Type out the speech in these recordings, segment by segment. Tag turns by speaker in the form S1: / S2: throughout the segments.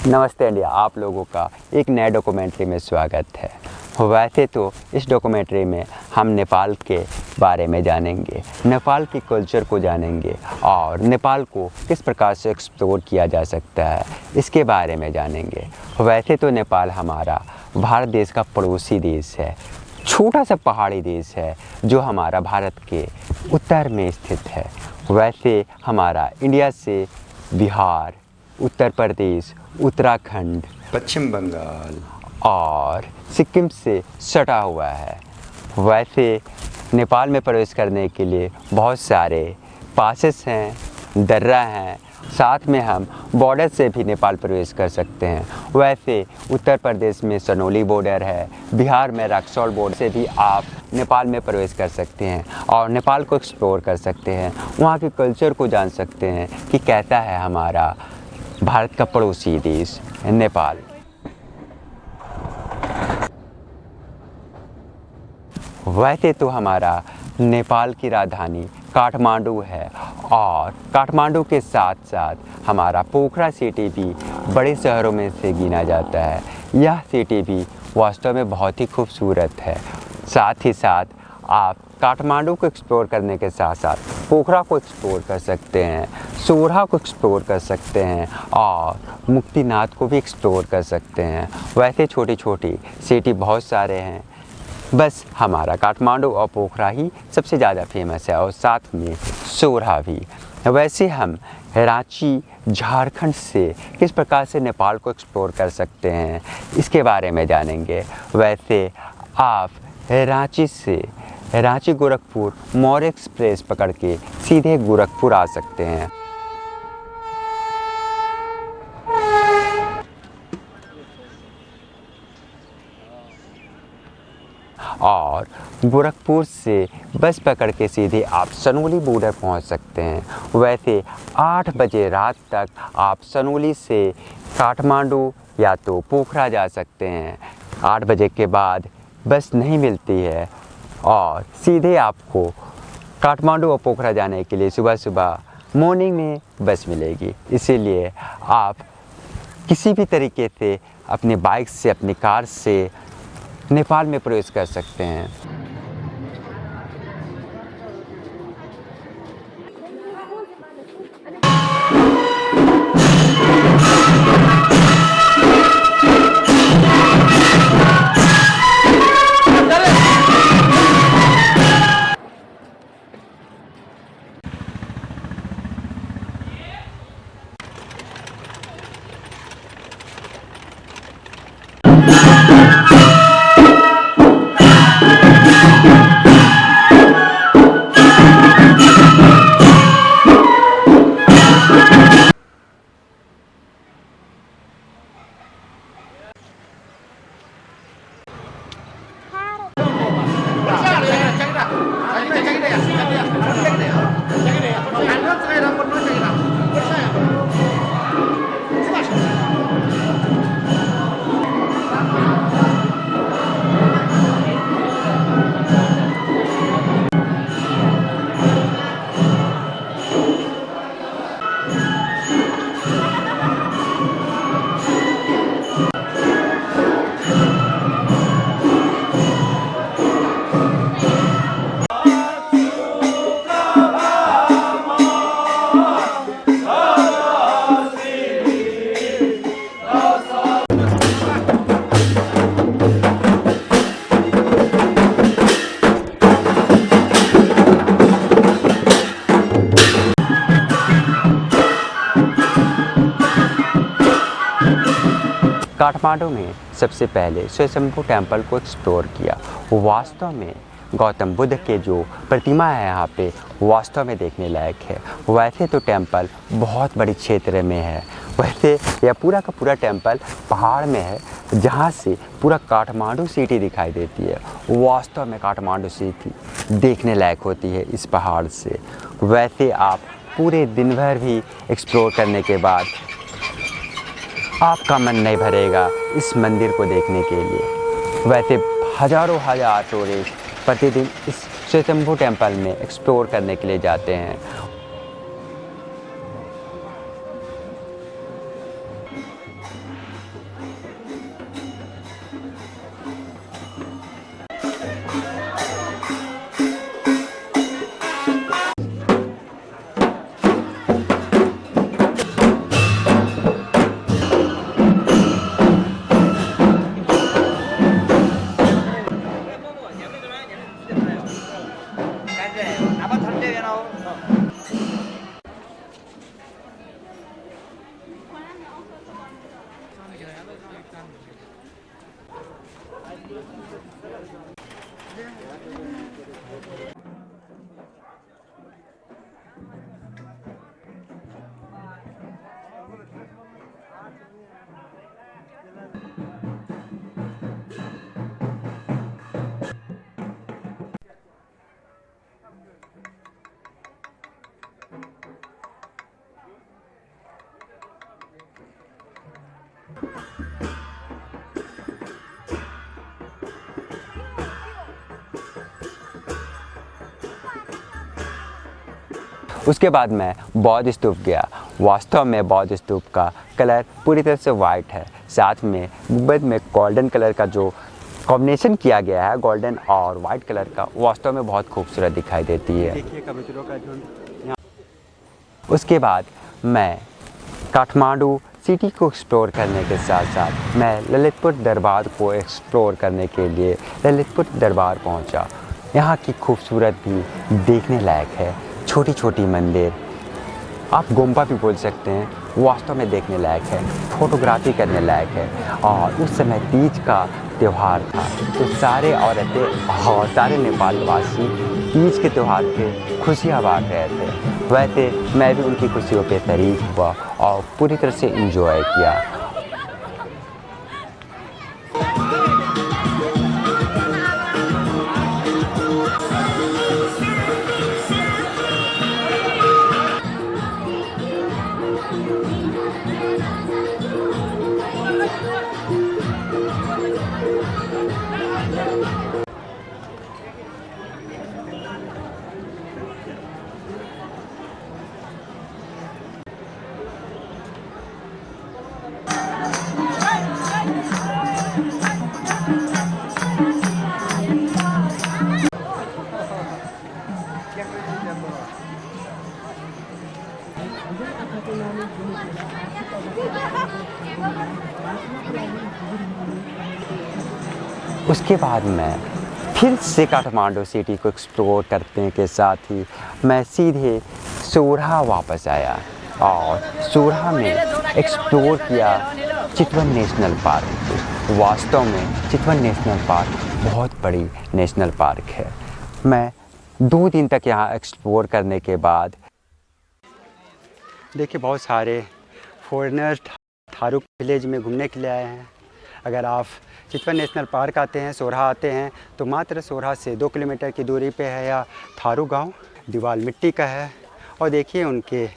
S1: नमस्ते इंडिया, आप लोगों का एक नए डॉक्यूमेंट्री में स्वागत है। वैसे तो इस डॉक्यूमेंट्री में हम नेपाल के बारे में जानेंगे, नेपाल की कल्चर को जानेंगे और नेपाल को किस प्रकार से एक्सप्लोर किया जा सकता है इसके बारे में जानेंगे। वैसे तो नेपाल हमारा भारत देश का पड़ोसी देश है, छोटा सा पहाड़ी देश है जो हमारा भारत के उत्तर में स्थित है। वैसे हमारा इंडिया से बिहार, उत्तर प्रदेश, उत्तराखंड, पश्चिम बंगाल और सिक्किम से सटा हुआ है। वैसे नेपाल में प्रवेश करने के लिए बहुत सारे पासेस हैं, दर्रा हैं, साथ में हम बॉर्डर से भी नेपाल प्रवेश कर सकते हैं। वैसे उत्तर प्रदेश में सनौली बॉर्डर है, बिहार में रक्सौल बॉर्डर से भी आप नेपाल में प्रवेश कर सकते हैं और नेपाल को एक्सप्लोर कर सकते हैं, वहाँ के कल्चर को जान सकते हैं कि कैसा है हमारा भारत का पड़ोसी देश नेपाल। वैसे तो हमारा नेपाल की राजधानी काठमांडू है और काठमांडू के साथ साथ हमारा पोखरा सिटी भी बड़े शहरों में से गिना जाता है। यह सिटी भी वास्तव में बहुत ही खूबसूरत है। साथ ही साथ आप काठमांडू को एक्सप्लोर करने के साथ साथ पोखरा को एक्सप्लोर कर सकते हैं, सोरहा को एक्सप्लोर कर सकते हैं और मुक्तिनाथ को भी एक्सप्लोर कर सकते हैं। वैसे छोटी छोटी सिटी बहुत सारे हैं, बस हमारा काठमांडू और पोखरा ही सबसे ज़्यादा फेमस है और साथ में सोरहा भी। वैसे हम रांची, झारखंड से किस प्रकार से नेपाल को एक्सप्लोर कर सकते हैं इसके बारे में जानेंगे। वैसे आप रांची गोरखपुर मौर्य एक्सप्रेस पकड़ के सीधे गोरखपुर आ सकते हैं और गोरखपुर से बस पकड़ के सीधे आप सनौली बॉर्डर पहुंच सकते हैं। वैसे 8 बजे रात तक आप सनौली से काठमांडू या तो पोखरा जा सकते हैं। 8 बजे के बाद बस नहीं मिलती है और सीधे आपको काठमांडू और पोखरा जाने के लिए सुबह सुबह मॉर्निंग में बस मिलेगी। इसीलिए आप किसी भी तरीके से अपने बाइक से, अपनी कार से नेपाल में प्रवेश कर सकते हैं। काठमांडू में सबसे पहले स्वयंभू टेम्पल को एक्सप्लोर किया। वास्तव में गौतम बुद्ध के जो प्रतिमा है यहाँ पे वास्तव में देखने लायक है। वैसे तो टेम्पल बहुत बड़ी क्षेत्र में है, वैसे यह पूरा का पूरा टेम्पल पहाड़ में है जहाँ से पूरा काठमांडू सिटी दिखाई देती है। वास्तव में काठमांडू सिटी देखने लायक होती है इस पहाड़ से। वैसे आप पूरे दिन भर भी एक्सप्लोर करने के बाद आपका मन नहीं भरेगा इस मंदिर को देखने के लिए। वैसे हज़ारों टूरिस्ट प्रतिदिन इस स्वयंभू टेम्पल में एक्सप्लोर करने के लिए जाते हैं। उसके बाद मैं बौद्ध स्तूप गया। वास्तव में बौद्ध स्तूप का कलर पूरी तरह से वाइट है, साथ में गुंबद में गोल्डन कलर का जो कॉम्बिनेशन किया गया है, गोल्डन और वाइट कलर का, वास्तव में बहुत खूबसूरत दिखाई देती है। देखिए कबूतरों का झुंड। उसके बाद मैं काठमांडू सिटी को एक्सप्लोर करने के साथ साथ मैं ललितपुर दरबार को एक्सप्लोर करने के लिए ललितपुर दरबार पहुंचा। यहाँ की खूबसूरत भी देखने लायक है। छोटी छोटी मंदिर, आप गुम्बा भी बोल सकते हैं, वास्तव में देखने लायक है, फोटोग्राफी करने लायक है। और उस समय तीज का त्यौहार था, तो सारे औरतें और सारे नेपाल वासी तीज के त्यौहार पे खुशियाँ बांट रहे थे। वैसे मैं भी उनकी खुशियों पे शरीक हुआ और पूरी तरह से एंजॉय किया। उसके बाद मैं फिर से काठमांडू सिटी को एक्सप्लोर करने के साथ ही मैं सीधे सोरहा वापस आया और सोरहा में एक्सप्लोर किया चितवन नेशनल पार्क। वास्तव में चितवन नेशनल पार्क बहुत बड़ी नेशनल पार्क है। मैं 2 दिन तक यहाँ एक्सप्लोर करने के बाद देखिए बहुत सारे फॉरेनर्स थारू विलेज में घूमने के लिए आए हैं। अगर आप चितवन नेशनल पार्क आते हैं, सोरहा आते हैं, तो मात्र सोरहा से 2 किलोमीटर की दूरी पे है या थारू गांव। दीवार मिट्टी का है और देखिए उनके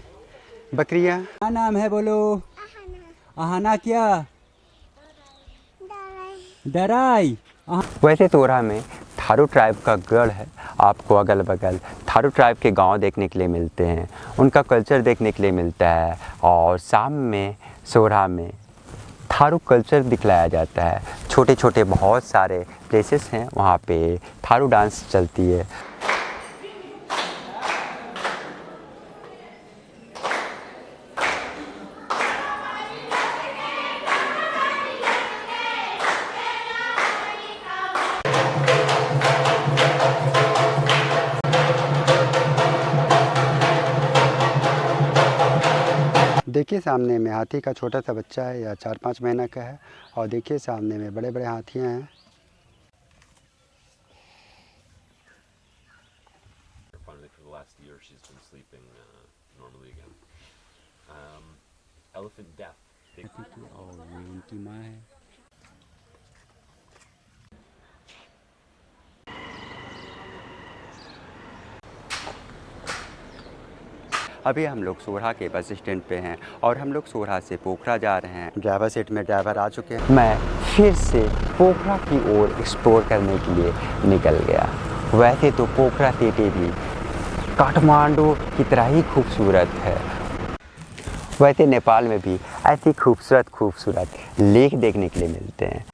S1: बकरियां। क्या नाम है बोलो? अहाना। क्या? दराई। वैसे सोरहा में थारू ट्राइब का गढ़ है। आपको अगल बगल थारू ट्राइब के गांव देखने के लिए मिलते हैं, उनका कल्चर देखने के लिए मिलता है। और शाम में सोरहा में थारू कल्चर दिखलाया जाता है। छोटे छोटे बहुत सारे प्लेसेस हैं, वहाँ पे थारू डांस चलती है। देखिए सामने में हाथी का छोटा सा बच्चा है, या 4-5 महीना का है। और देखिए सामने में बड़े बड़े हाथियाँ हैं। और ये उनकी माँ है। अभी हम लोग सोरहा के बस स्टैंड पे हैं और हम लोग सोरहा से पोखरा जा रहे हैं। ड्राइवर सीट में ड्राइवर आ चुके हैं। मैं फिर से पोखरा की ओर एक्सप्लोर करने के लिए निकल गया। वैसे तो पोखरा सिटी भी काठमांडू की तरह ही खूबसूरत है। वैसे नेपाल में भी ऐसी खूबसूरत लेक देखने के लिए मिलते हैं,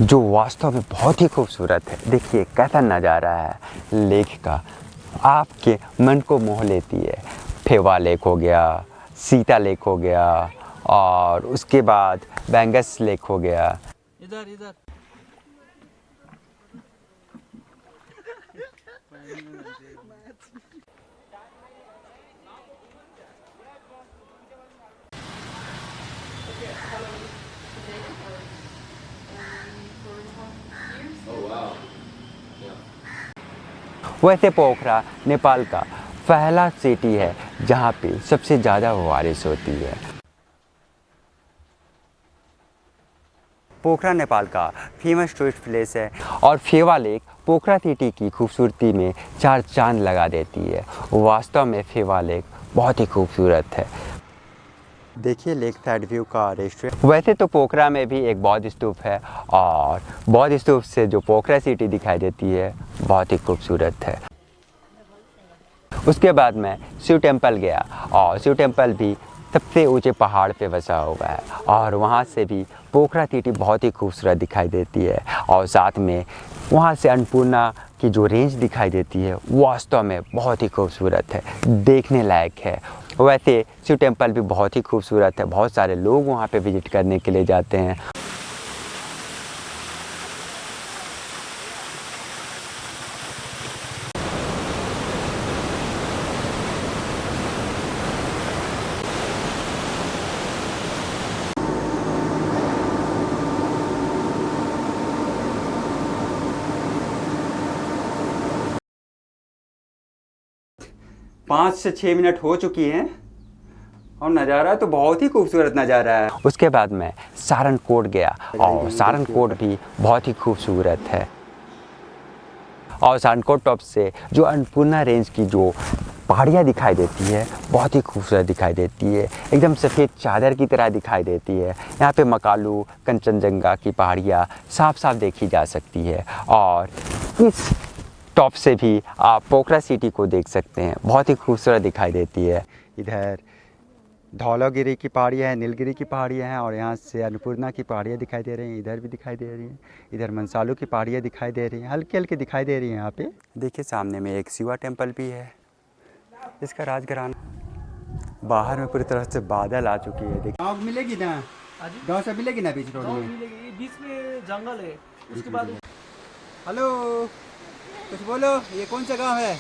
S1: जो वास्तव में बहुत ही खूबसूरत है। देखिए कैसा नज़ारा है लेक का, आपके मन को मोह लेती है। फेवा लेक हो गया, सीता लेक हो गया, और उसके बाद बैंगस लेक हो गया। इधर वैसे पोखरा नेपाल का पहला सिटी है जहाँ पे सबसे ज़्यादा बारिश होती है। पोखरा नेपाल का फेमस टूरिस्ट प्लेस है और फेवा लेक पोखरा सिटी की खूबसूरती में चार चांद लगा देती है। वास्तव में फेवा लेक बहुत ही खूबसूरत है। देखिए लेक साइड व्यू का रेस्टोरेंट। वैसे तो पोखरा में भी एक बौद्ध स्तूप है और बौद्ध स्तूप से जो पोखरा सिटी दिखाई देती है बहुत ही खूबसूरत है। उसके बाद मैं शिव टेम्पल गया और शिव टेम्पल भी सबसे ऊंचे पहाड़ पे बसा हुआ है और वहाँ से भी पोखरा सिटी बहुत ही खूबसूरत दिखाई देती है और साथ में वहाँ से अन्नपूर्णा की जो रेंज दिखाई देती है वास्तव में बहुत ही खूबसूरत है, देखने लायक है। वैसे शिव टेम्पल भी बहुत ही खूबसूरत है, बहुत सारे लोग वहाँ पे विजिट करने के लिए जाते हैं। पाँच से 6 मिनट हो चुकी हैं और नज़ारा तो बहुत ही खूबसूरत नज़ारा है। उसके बाद मैं सारनकोट गया और सारनकोट भी बहुत ही खूबसूरत है और सारनकोट टॉप से जो अन्नपूर्णा रेंज की जो पहाड़ियाँ दिखाई देती है बहुत ही खूबसूरत दिखाई देती है, एकदम सफ़ेद चादर की तरह दिखाई देती है। यहाँ पे मकालू कंचनजंगा की पहाड़ियाँ साफ साफ देखी जा सकती है और इस टॉप से भी आप पोखरा सिटी को देख सकते हैं, बहुत ही खूबसूरत दिखाई देती है। इधर धौलागिरी की पहाड़ियाँ हैं, नीलगिरी की पहाड़ियाँ हैं और यहाँ से अन्नपूर्णा की पहाड़ियाँ दिखाई दे रही हैं, इधर भी दिखाई दे रही हैं, इधर मनसालू की पहाड़ियाँ दिखाई दे रही हैं, हल्की हल्की दिखाई दे रही हैं। यहाँ पे देखिए सामने में एक शिवा टेम्पल भी है, इसका राजघराना। बाहर में पूरी तरह से बादल आ चुकी है। देखिए गाँव मिलेगी ना, गाँव से मिलेगी ना बीच रोड में,
S2: बीच में जंगल है। उसके बाद
S1: हेलो कुछ बोलो, ये कौन सा गांव है,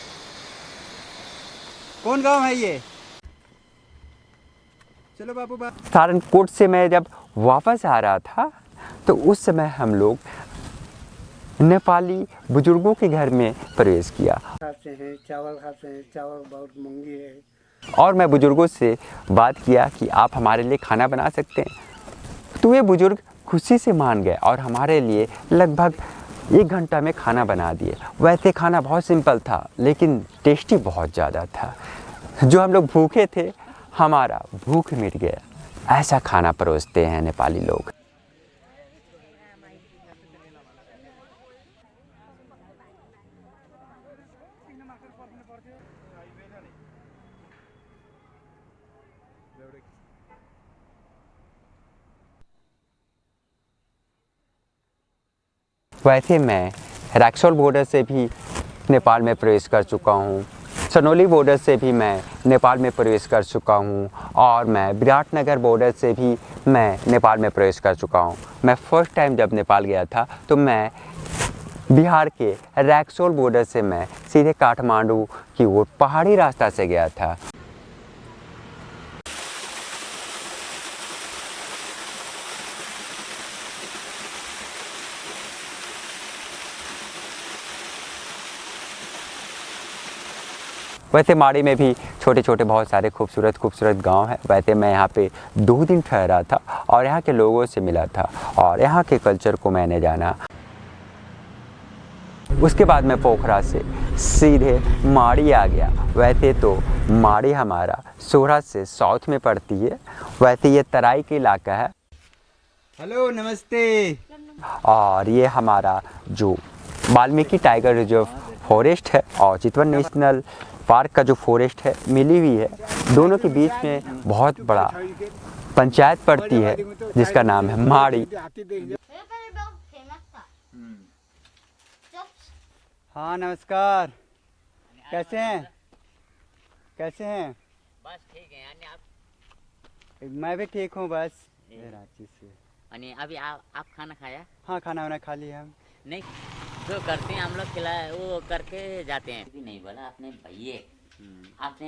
S1: कौन गांव है ये? चलो बाबू सारनकोट से मैं जब वापस आ रहा था तो उस समय हम लोग नेपाली बुजुर्गों के घर में प्रवेश किया।
S3: खाते हैं चावल बहुत महंगी है
S1: और मैं बुजुर्गों से बात किया कि आप हमारे लिए खाना बना सकते हैं, तो ये बुजुर्ग खुशी से मान गए और हमारे लिए लगभग 1 घंटा में खाना बना दिए। वैसे खाना बहुत सिंपल था लेकिन टेस्टी बहुत ज़्यादा था। जो हम लोग भूखे थे हमारा भूख मिट गया। ऐसा खाना परोसते हैं नेपाली लोग। वैसे मैं रक्सौल बॉर्डर से भी नेपाल में प्रवेश कर चुका हूँ, सनौली बॉर्डर से भी मैं नेपाल में प्रवेश कर चुका हूँ और मैं विराटनगर बॉर्डर से भी मैं नेपाल में प्रवेश कर चुका हूँ। मैं फर्स्ट टाइम जब नेपाल गया था तो मैं बिहार के रक्सौल बॉर्डर से मैं सीधे काठमांडू की ओर पहाड़ी रास्ता से गया था। वैसे माड़ी में भी छोटे छोटे बहुत सारे खूबसूरत गांव हैं। वैसे मैं यहाँ पे 2 दिन ठहरा था और यहाँ के लोगों से मिला था और यहाँ के कल्चर को मैंने जाना। उसके बाद मैं पोखरा से सीधे माड़ी आ गया। वैसे तो माड़ी हमारा सोहरा से साउथ में पड़ती है, वैसे ये तराई का इलाका है। हेलो नमस्ते। और ये हमारा जो वाल्मीकि टाइगर रिजर्व फॉरेस्ट है और चितवन नेशनल पार्क का जो फॉरेस्ट है मिली हुई है, दोनों के बीच में बहुत बड़ा पंचायत पड़ती है जिसका नाम है माड़ी। हाँ नमस्कार, कैसे हैं? कैसे हैं?
S4: बस ठीक है। यानी आप?
S1: मैं भी ठीक हूँ बस रांची से।
S4: यानी अभी आप खाना खाया?
S1: हाँ खाना वाना खा लिया हम।
S4: नहीं, जो करते हैं हम लोग खिलाए वो करके जाते हैं। नहीं बोला आपने भैये, आपने